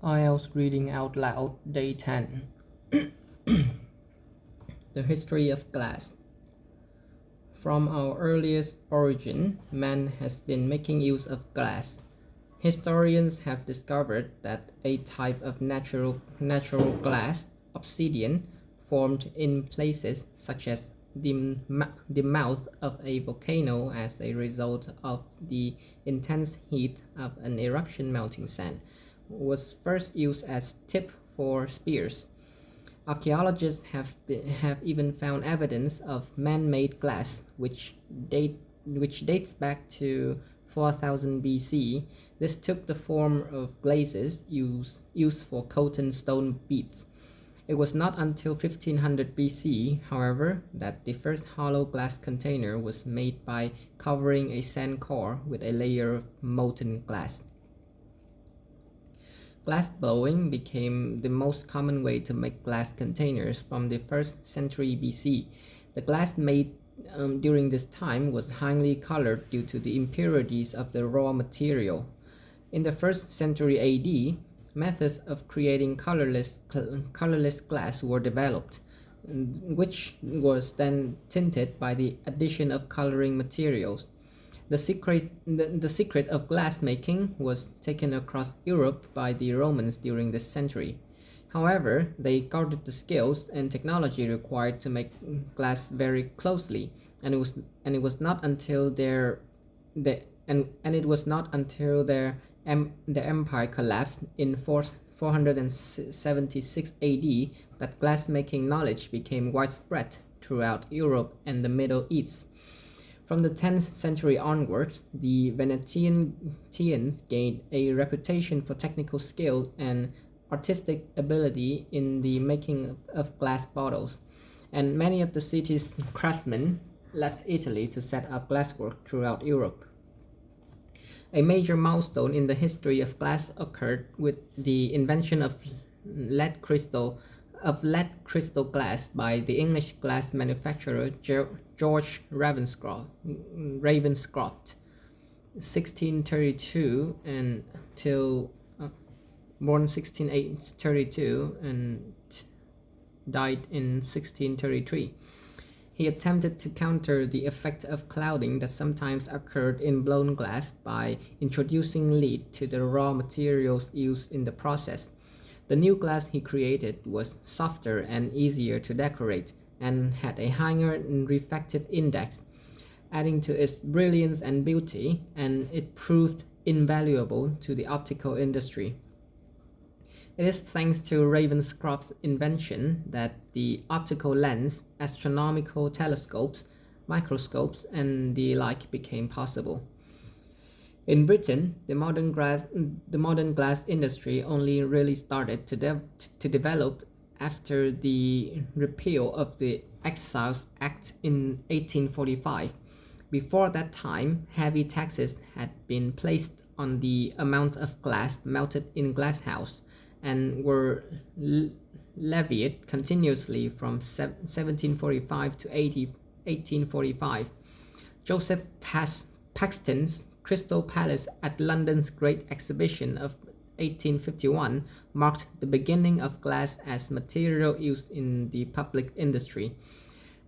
IELTS Reading Out Loud, Day 10. The History of Glass. From our earliest origin, man has been making use of glass. Historians have discovered that a type of natural glass, obsidian, formed in places such as the mouth of a volcano as a result of the intense heat of an eruption melting sand, was first used as tip for spears. Archaeologists have even found evidence of man-made glass, which dates back to 4000 BC. This took the form of glazes used for coating stone beads. It was not until 1500 BC, however, that the first hollow glass container was made by covering a sand core with a layer of molten glass. Glass blowing became the most common way to make glass containers from the 1st century BC. The glass made during this time was highly colored due to the impurities of the raw material. In the 1st century AD, methods of creating colorless glass were developed, which was then tinted by the addition of coloring materials. The secret of glass making was taken across Europe by the Romans during this century. However, they guarded the skills and technology required to make glass very closely, and it was not until their empire collapsed in 476 AD that glassmaking knowledge became widespread throughout Europe and the Middle East. From the 10th century onwards, the Venetians gained a reputation for technical skill and artistic ability in the making of glass bottles, and many of the city's craftsmen left Italy to set up glasswork throughout Europe. A major milestone in the history of glass occurred with the invention of lead crystal glass by the English glass manufacturer George Ravenscroft, 1632 until born 1632 and died in 1633. He attempted to counter the effect of clouding that sometimes occurred in blown glass by introducing lead to the raw materials used in the process. The new glass he created was softer and easier to decorate, and had a higher refractive index, adding to its brilliance and beauty, and it proved invaluable to the optical industry. It is thanks to Ravenscroft's invention that the optical lens, astronomical telescopes, microscopes, and the like became possible. In Britain, the modern glass industry only really started to develop after the repeal of the Excise Act in 1845. Before that time, heavy taxes had been placed on the amount of glass melted in glasshouse, and were levied continuously from 1745 to 1845. Joseph Paxton's Crystal Palace at London's Great Exhibition of 1851 marked the beginning of glass as material used in the public industry.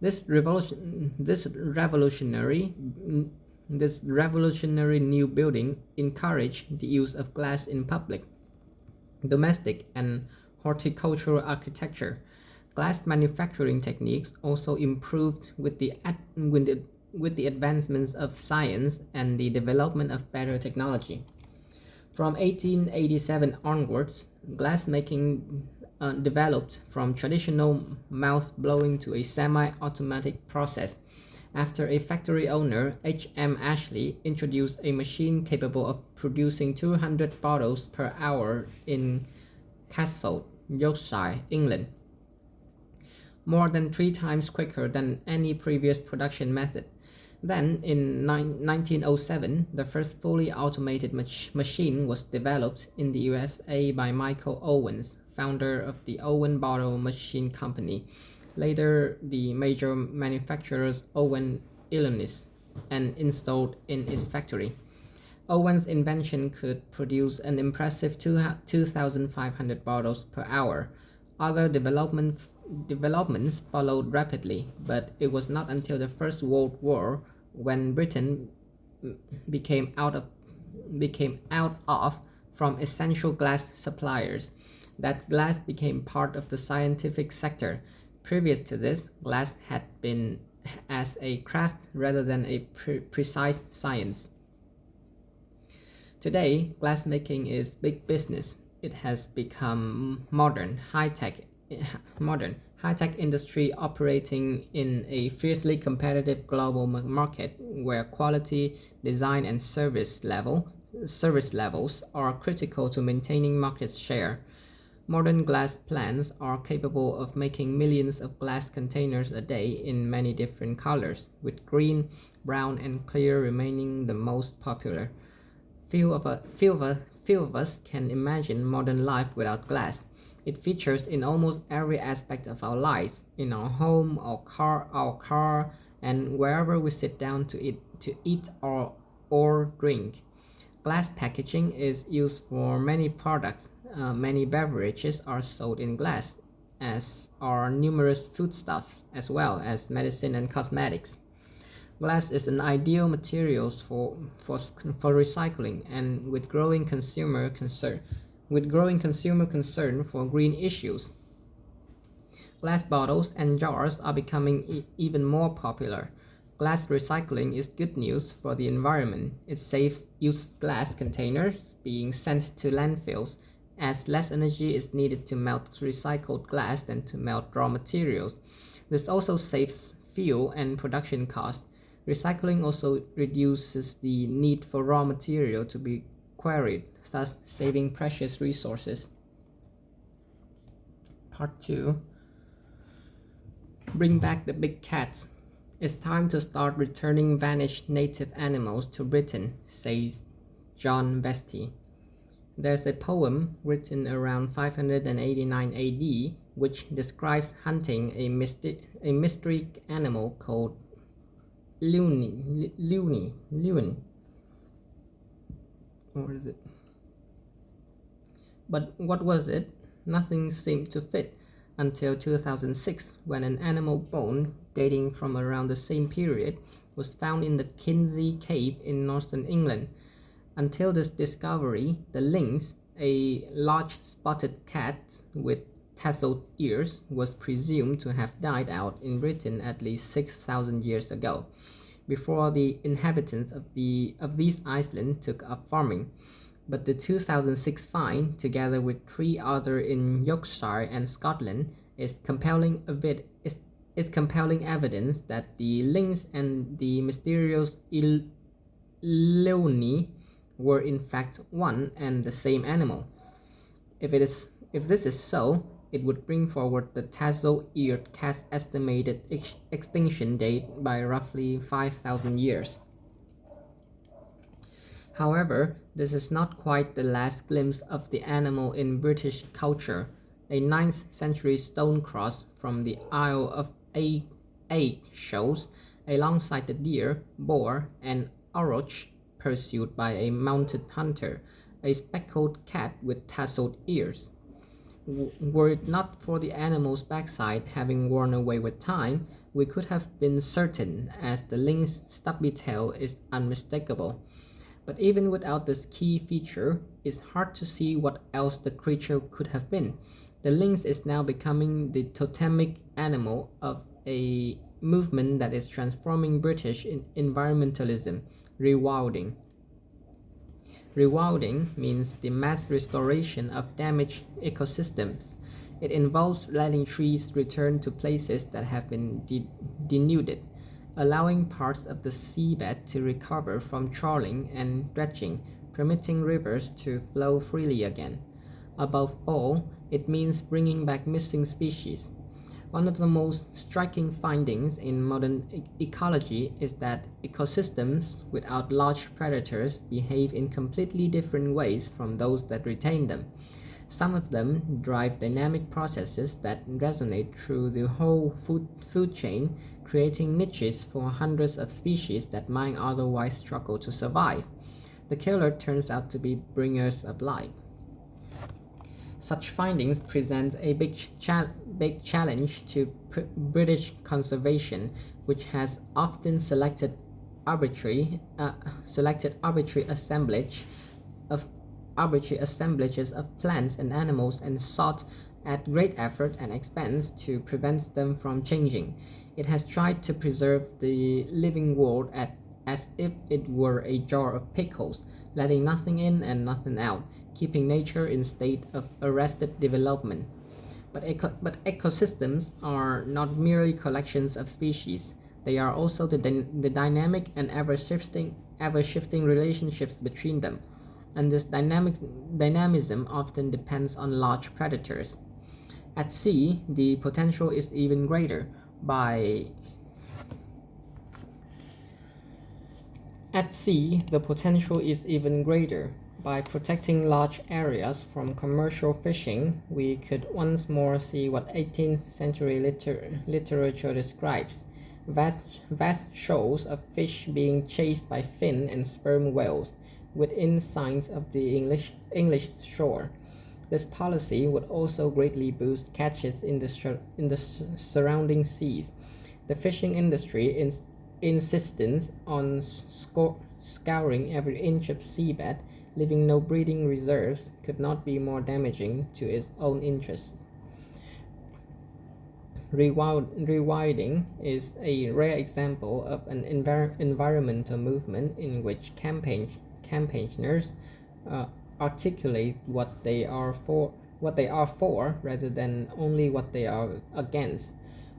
This revolutionary new building encouraged the use of glass in public, domestic, and horticultural architecture. Glass manufacturing techniques also improved with the advancements of science and the development of better technology. From 1887 onwards, glassmaking developed from traditional mouth blowing to a semi-automatic process after a factory owner, H.M. Ashley, introduced a machine capable of producing 200 bottles per hour in Castleford, Yorkshire, England, more than 3 times quicker than any previous production method. Then, in 1907, the first fully automated machine was developed in the USA by Michael Owens, founder of the Owen Bottle Machine Company, later the major manufacturer's Owen, Illinois, and installed in its factory. Owen's invention could produce an impressive 2,500 bottles per hour. Other developments followed rapidly, but it was not until the First World War, when Britain became out of from essential glass suppliers, that glass became part of the scientific sector. Previous to this, glass had been as a craft rather than a precise science. Today, glassmaking is big business. It has become high-tech industry operating in a fiercely competitive global market where quality, design, and service levels are critical to maintaining market share. Modern glass plants are capable of making millions of glass containers a day in many different colors, with green, brown, and clear remaining the most popular. Few of us can imagine modern life without glass. It features in almost every aspect of our lives, in our home, our car, and wherever we sit down to eat or drink. Glass packaging is used for many products. Many beverages are sold in glass, as are numerous foodstuffs, as well as medicine and cosmetics. Glass is an ideal material for recycling, and with growing consumer concern for green issues, glass bottles and jars are becoming even more popular. Glass recycling is good news for the environment. It saves used glass containers being sent to landfills, as less energy is needed to melt recycled glass than to melt raw materials. This also saves fuel and production costs. Recycling also reduces the need for raw material to be quarried, thus saving precious resources. Part 2. Bring back the big cats. It's time to start returning vanished native animals to Britain, says John Vestey. There's a poem written around 589 AD which describes hunting a mystery animal called Lewan. Or is it? But what was it? Nothing seemed to fit until 2006, when an animal bone dating from around the same period was found in the Kinsey Cave in northern England. Until this discovery, the lynx, a large spotted cat with tasseled ears, was presumed to have died out in Britain at least 6,000 years ago, before the inhabitants of these islands took up farming. But the 2006 find, together with 3 others in Yorkshire and Scotland, is compelling evidence that the lynx and the mysterious Leonie were in fact one and the same animal. If this is so, it would bring forward the tassel-eared cat's estimated extinction date by roughly 5,000 years. However, this is not quite the last glimpse of the animal in British culture. A 9th century stone cross from the Isle of Aight shows, alongside the deer, boar, and auroch pursued by a mounted hunter, a speckled cat with tasseled ears. Were it not for the animal's backside having worn away with time, we could have been certain, as the lynx's stubby tail is unmistakable. But even without this key feature, it's hard to see what else the creature could have been. The lynx is now becoming the totemic animal of a movement that is transforming British environmentalism, rewilding. Rewilding means the mass restoration of damaged ecosystems. It involves letting trees return to places that have been denuded, allowing parts of the seabed to recover from trawling and dredging, permitting rivers to flow freely again. Above all, it means bringing back missing species. One of the most striking findings in modern ecology is that ecosystems without large predators behave in completely different ways from those that retain them. Some of them drive dynamic processes that resonate through the whole food chain, creating niches for hundreds of species that might otherwise struggle to survive. The killer turns out to be bringers of life. Such findings present a big challenge to British conservation, which has often selected arbitrary assemblages of plants and animals and sought at great effort and expense to prevent them from changing. It has tried to preserve the living world as if it were a jar of pickles, letting nothing in and nothing out, keeping nature in state of arrested development. But ecosystems are not merely collections of species. They are also the dynamic and ever shifting relationships between them. And this dynamism often depends on large predators. At sea, the potential is even greater. At sea, the potential is even greater. By protecting large areas from commercial fishing, we could once more see what 18th century literature describes: vast shoals of fish being chased by fin and sperm whales within sight of the English shore. This policy would also greatly boost catches in the surrounding seas. The fishing industry insistence on scouring every inch of seabed, leaving no breeding reserves, could not be more damaging to its own interests. Rewilding is a rare example of an environmental movement in which campaigners articulate what they are for rather than only what they are against.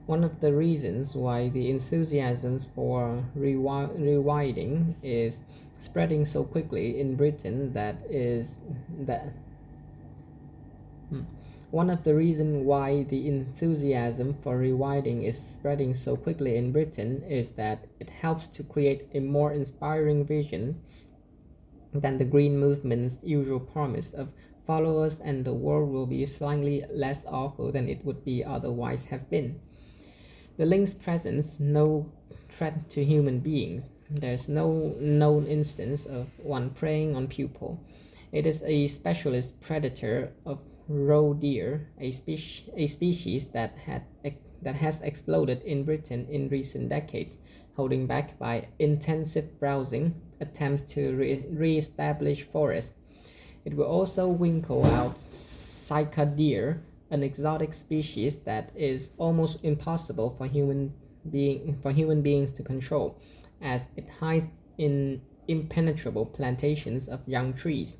One of the reasons why the enthusiasms for rewilding is spreading so quickly in Britain that one of the reasons why the enthusiasm for rewilding is spreading so quickly in Britain is that it helps to create a more inspiring vision than the Green Movement's usual promise of followers and the world will be slightly less awful than it would be otherwise have been. The lynx presents no threat to human beings. There's no known instance of one preying on people. It is a specialist predator of roe deer, a species that has exploded in Britain in recent decades, holding back by intensive browsing attempts to re-establish forests. It will also winkle out sika deer, an exotic species that is almost impossible for human beings to control, as it hides in impenetrable plantations of young trees.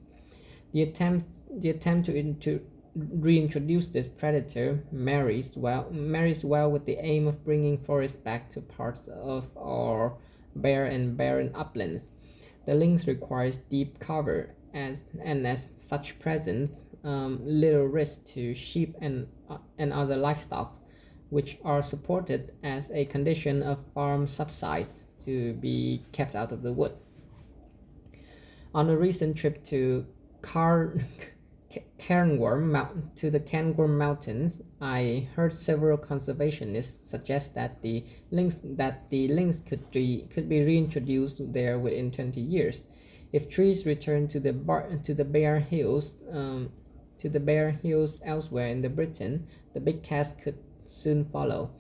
The attempt to reintroduce this predator marries well with the aim of bringing forests back to parts of our bare and barren uplands. The lynx requires deep cover, as such presents little risk to sheep and other livestock, which are supported as a condition of farm subsides to be kept out of the wood. On a recent trip to Cairngorm Mountains, I heard several conservationists suggest that the lynx could be reintroduced there within 20 years. If trees return to the bare hills elsewhere in the Britain, the big cats could soon follow.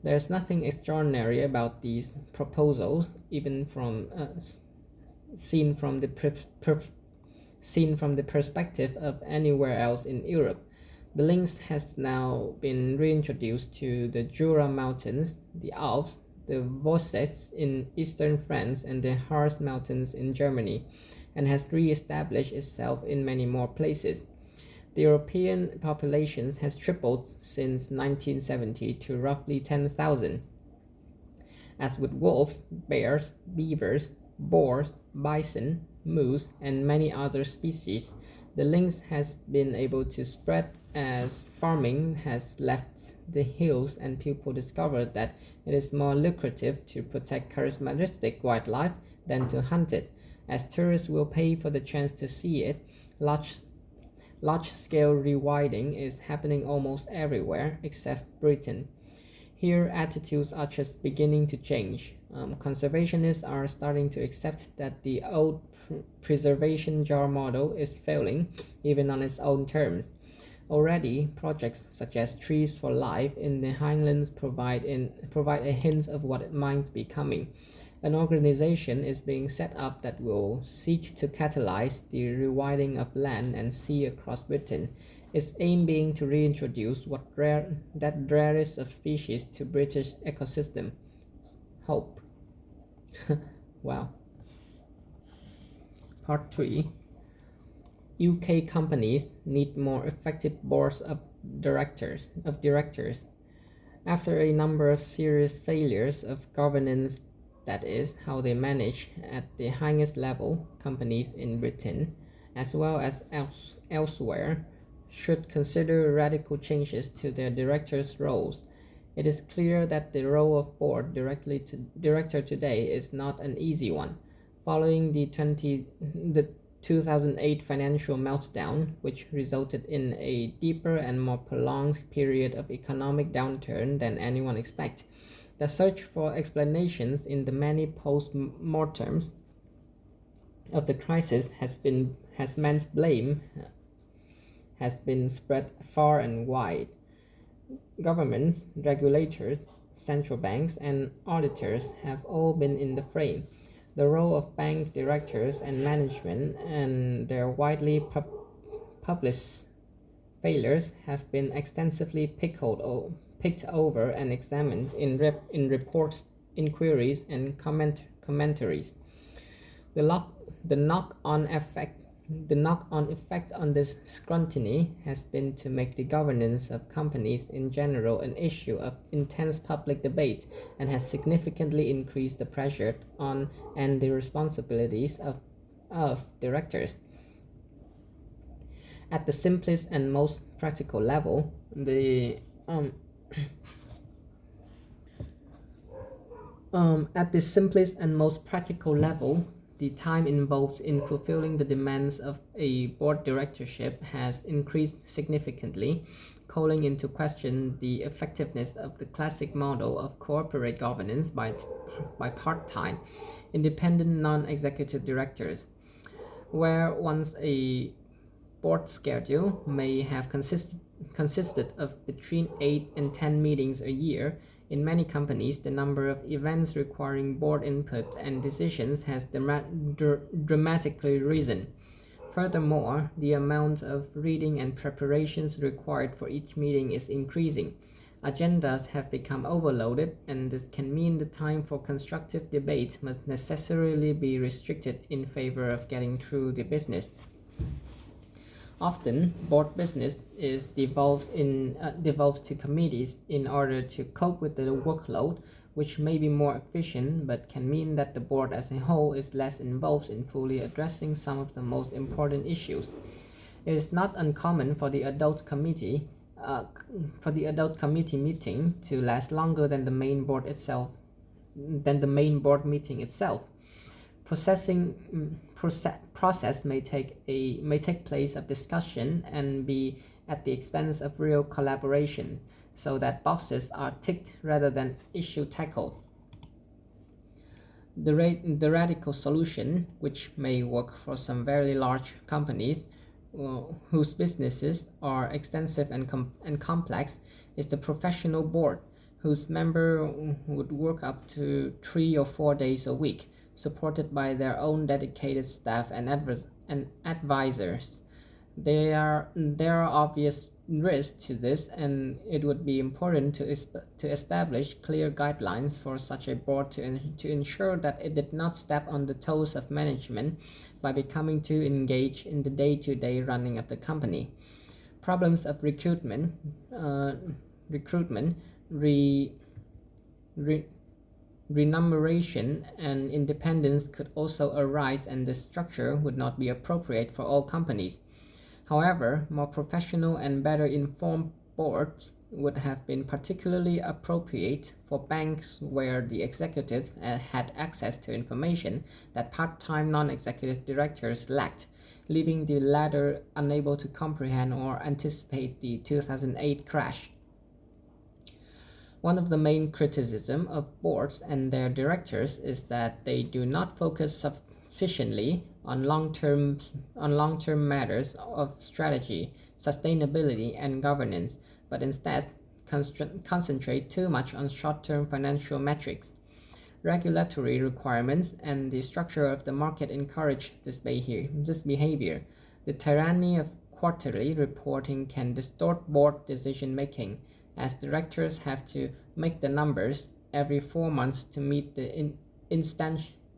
There is nothing extraordinary about these proposals, even seen from the perspective of anywhere else in Europe. The lynx has now been reintroduced to the Jura Mountains, the Alps, the Vosges in eastern France, and the Harz Mountains in Germany, and has re-established itself in many more places. The European population has tripled since 1970 to roughly 10,000. As with wolves, bears, beavers, boars, bison, moose, and many other species, the lynx has been able to spread as farming has left the hills and people discovered that it is more lucrative to protect charismatic wildlife than to hunt it. As tourists will pay for the chance to see it, large-scale rewilding is happening almost everywhere except Britain. Here, attitudes are just beginning to change. Conservationists are starting to accept that the old preservation jar model is failing, even on its own terms. Already, projects such as Trees for Life in the Highlands provide a hint of what it might be coming. An organization is being set up that will seek to catalyze the rewilding of land and sea across Britain, its aim being to reintroduce that rarest of species to British ecosystem. Hope. Wow. Part 3. UK companies need more effective boards of directors. After a number of serious failures of governance, that is, how they manage at the highest level, companies in Britain, as well as elsewhere, should consider radical changes to their directors' roles. It is clear that the role of board director today is not an easy one. Following the 2008 financial meltdown, which resulted in a deeper and more prolonged period of economic downturn than anyone expected, the search for explanations in the many post-mortems of the crisis has meant blame has been spread far and wide. Governments, regulators, central banks, and auditors have all been in the frame. The role of bank directors and management and their widely published failures have been extensively picked over and examined in reports, inquiries, and commentaries. The knock-on effect on this scrutiny has been to make the governance of companies in general an issue of intense public debate, and has significantly increased the pressure on and the responsibilities of directors. At the simplest and most practical level, the time involved in fulfilling the demands of a board directorship has increased significantly, calling into question the effectiveness of the classic model of corporate governance by part-time, independent non-executive directors, where once a board schedule may have consisted of between 8 and 10 meetings a year. In many companies, the number of events requiring board input and decisions has dramatically risen. Furthermore, the amount of reading and preparations required for each meeting is increasing. Agendas have become overloaded, and this can mean the time for constructive debate must necessarily be restricted in favor of getting through the business. Often, board business is devolved to committees in order to cope with the workload, which may be more efficient but can mean that the board as a whole is less involved in fully addressing some of the most important issues. It is not uncommon for the adult committee meeting to last longer than the main board meeting itself. Process may take place of discussion and be at the expense of real collaboration, so that boxes are ticked rather than issue tackled. The radical solution, which may work for some very large companies whose businesses are extensive and complex, is the professional board, whose member would work up to 3 or 4 days a week, supported by their own dedicated staff and advisors. There are obvious risks to this, and it would be important to establish clear guidelines for such a board to ensure that it did not step on the toes of management by becoming too engaged in the day-to-day running of the company. Problems of recruitment, remuneration, and independence could also arise, and this structure would not be appropriate for all companies. However, more professional and better informed boards would have been particularly appropriate for banks where the executives had access to information that part-time non-executive directors lacked, leaving the latter unable to comprehend or anticipate the 2008 crash. One of the main criticisms of boards and their directors is that they do not focus sufficiently on long-term matters of strategy, sustainability, and governance, but instead concentrate too much on short-term financial metrics. Regulatory requirements and the structure of the market encourage this behavior. The tyranny of quarterly reporting can distort board decision making, as directors have to make the numbers every 4 months to meet the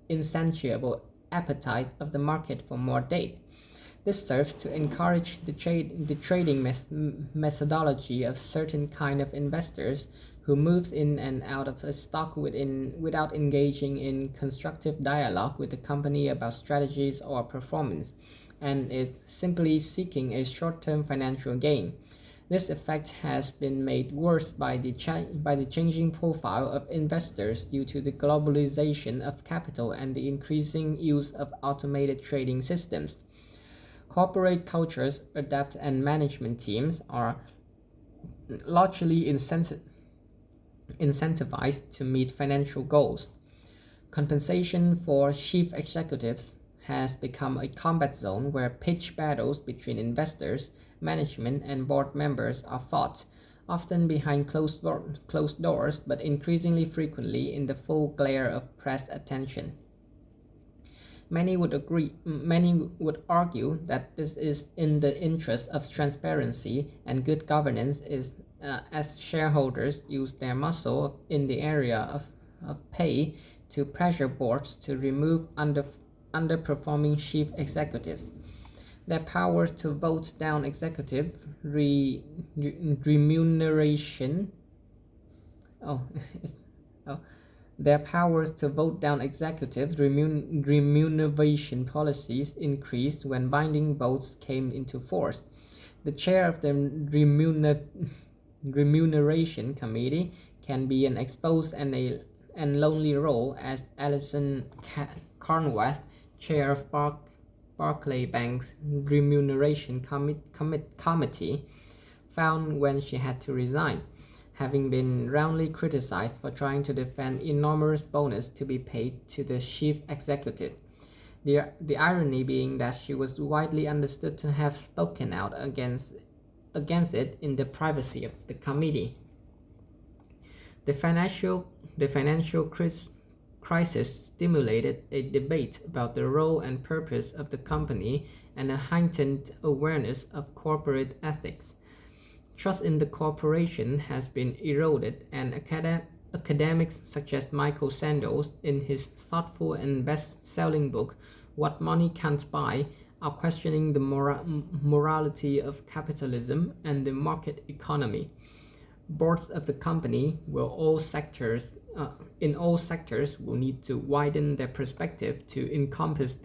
insatiable appetite of the market for more data. This serves to encourage the trading methodology of certain kind of investors who moves in and out of a stock without engaging in constructive dialogue with the company about strategies or performance, and is simply seeking a short-term financial gain. This effect has been made worse by the changing profile of investors due to the globalization of capital and the increasing use of automated trading systems. Corporate cultures adapt and management teams are largely incentivized to meet financial goals. Compensation for chief executives has become a combat zone where pitched battles between investors, management, and board members are fought, often behind closed doors but increasingly frequently in the full glare of press attention. Many would argue that this is in the interest of transparency and good governance as shareholders use their muscle in the area of pay to pressure boards to remove underperforming chief executives. Their powers to vote down executive remuneration oh, oh, their powers to vote down executive remuneration policies increased when binding votes came into force. The chair of the remuneration committee can be an exposed and lonely role, as Alison Carnwath, chair of Barclay Bank's remuneration committee, found when she had to resign, having been roundly criticized for trying to defend enormous bonus to be paid to the chief executive. The irony being that she was widely understood to have spoken out against it in the privacy of the committee. The financial crisis stimulated a debate about the role and purpose of the company and a heightened awareness of corporate ethics. Trust in the corporation has been eroded, and academics such as Michael Sandels, in his thoughtful and best-selling book What Money Can't Buy, are questioning the morality of capitalism and the market economy. Boards of the company in all sectors will need to widen their perspective to encompass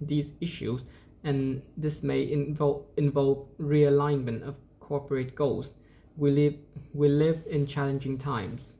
these issues, and this may involve realignment of corporate goals. We live in challenging times.